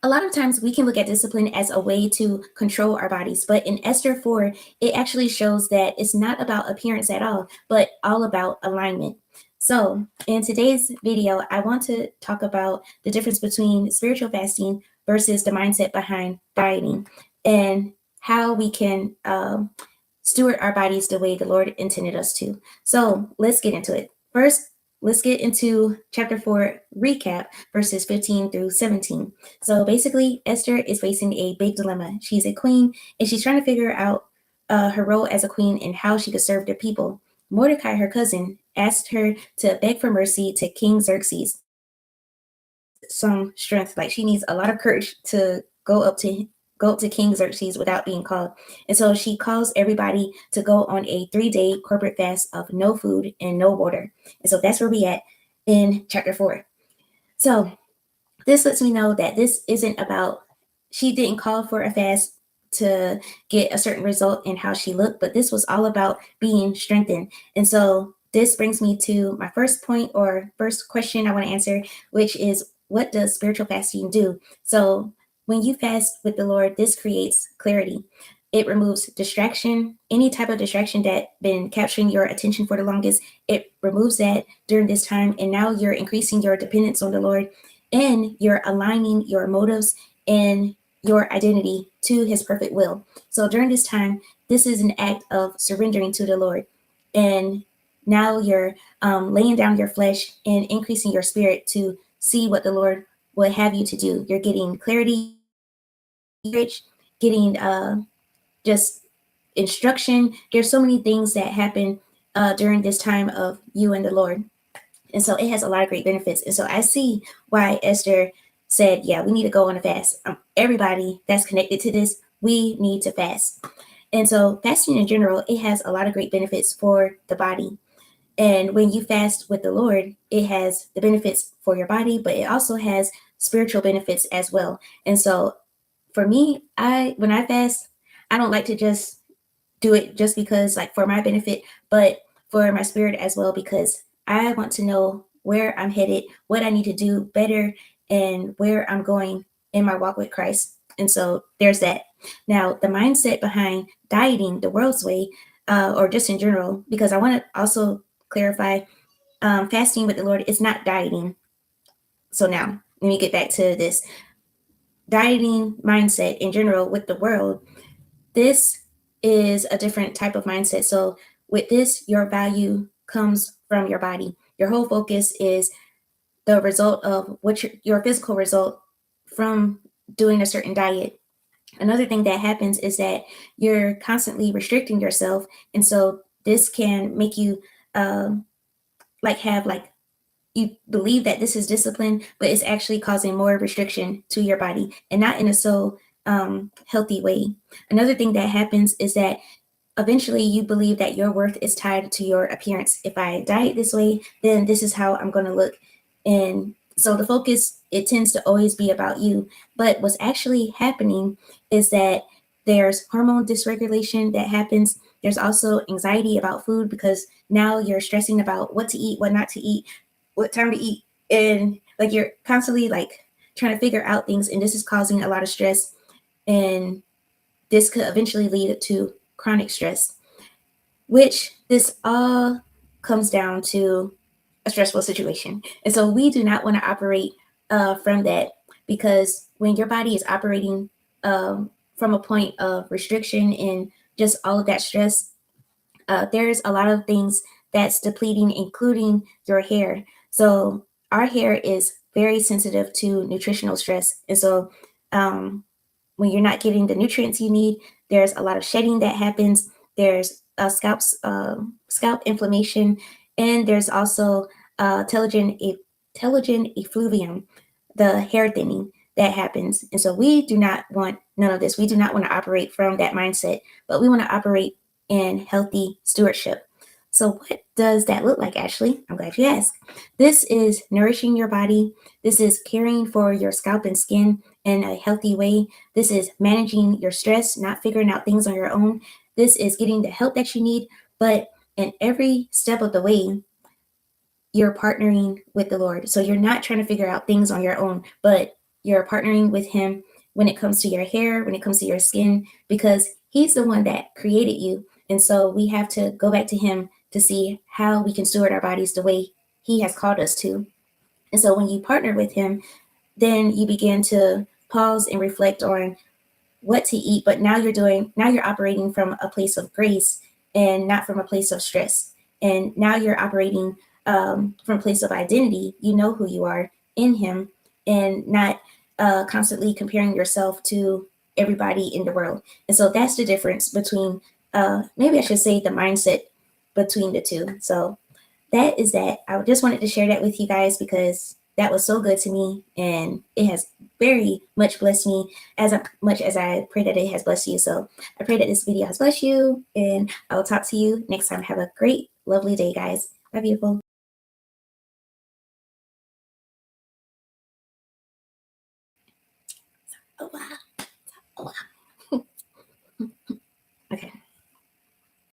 A lot of times we can look at discipline as a way to control our bodies, but in Esther 4, it actually shows that it's not about appearance at all, but all about alignment. So, in today's video, I want to talk about the difference between spiritual fasting versus the mindset behind dieting and how we can steward our bodies the way the Lord intended us to. So, let's get into it. First, let's get into chapter 4 recap, verses 15 through 17. So basically, Esther is facing a big dilemma. She's a queen and she's trying to figure out her role as a queen and how she could serve the people. Mordecai, her cousin, asked her to beg for mercy to King Xerxes. Some strength, like she needs a lot of courage to go up to King Xerxes without being called. And so she calls everybody to go on a 3-day corporate fast of no food and no water. And so that's where we at in chapter 4. So this lets me know that this isn't about, she didn't call for a fast to get a certain result in how she looked, but this was all about being strengthened. And so this brings me to my first point or first question I want to answer, which is, what does spiritual fasting do? So when you fast with the Lord, this creates clarity. It removes distraction, any type of distraction that been capturing your attention for the longest. It removes that during this time, and now you're increasing your dependence on the Lord, and you're aligning your motives and your identity to his perfect will. So during this time, this is an act of surrendering to the Lord. And now you're laying down your flesh and increasing your spirit to see what the Lord would have you to do. You're getting clarity, getting just instruction. There's so many things that happen during this time of you and the Lord. And so it has a lot of great benefits. And so I see why Esther said, yeah, we need to go on a fast. Everybody that's connected to this, we need to fast. And so fasting in general, it has a lot of great benefits for the body. And when you fast with the Lord, it has the benefits for your body, but it also has spiritual benefits as well. And so for me, when I fast, I don't like to just do it just because, like, for my benefit, but for my spirit as well, because I want to know where I'm headed, what I need to do better, and where I'm going in my walk with Christ. And so there's that. Now, the mindset behind dieting the world's way, or just in general, because I want to also clarify, fasting with the Lord is not dieting. So now, let me get back to this. Dieting mindset in general with the world, this is a different type of mindset. So with this, your value comes from your body. Your whole focus is the result of what your physical result from doing a certain diet. Another thing that happens is that you're constantly restricting yourself. And so this can make you have you believe that this is discipline, but it's actually causing more restriction to your body and not in a so healthy way. Another thing that happens is that eventually you believe that your worth is tied to your appearance. If I diet this way, then this is how I'm going to look. And so the focus, it tends to always be about you. But what's actually happening is that there's hormone dysregulation that happens. There's also anxiety about food because now you're stressing about what to eat, what not to eat, what time to eat. And like you're constantly like trying to figure out things. And this is causing a lot of stress. And this could eventually lead to chronic stress, which this all comes down to a stressful situation. And so we do not want to operate from that, because when your body is operating from a point of restriction and just all of that stress, there's a lot of things that's depleting, including your hair. So our hair is very sensitive to nutritional stress. And so when you're not getting the nutrients you need, there's a lot of shedding that happens. There's scalp inflammation, and there's also telogen effluvium, the hair thinning that happens. And so we do not want none of this. We do not want to operate from that mindset, but we want to operate in healthy stewardship. So what does that look like, Ashley? I'm glad you asked. This is nourishing your body. This is caring for your scalp and skin in a healthy way. This is managing your stress, not figuring out things on your own. This is getting the help that you need, but in every step of the way, you're partnering with the Lord. So you're not trying to figure out things on your own, but you're partnering with him when it comes to your hair, when it comes to your skin, because he's the one that created you. And so we have to go back to him to see how we can steward our bodies the way he has called us to. And so when you partner with him, then you begin to pause and reflect on what to eat. But now you're operating from a place of grace and not from a place of stress. And now you're operating from a place of identity. You know who you are in him, and not constantly comparing yourself to everybody in the world. And so that's the difference between, maybe I should say, the mindset between the two. So that is that. I just wanted to share that with you guys because that was so good to me, and it has very much blessed me as much as I pray that it has blessed you. So I pray that this video has blessed you, and I will talk to you next time. Have a great, lovely day, guys. Bye, beautiful. Oh, wow.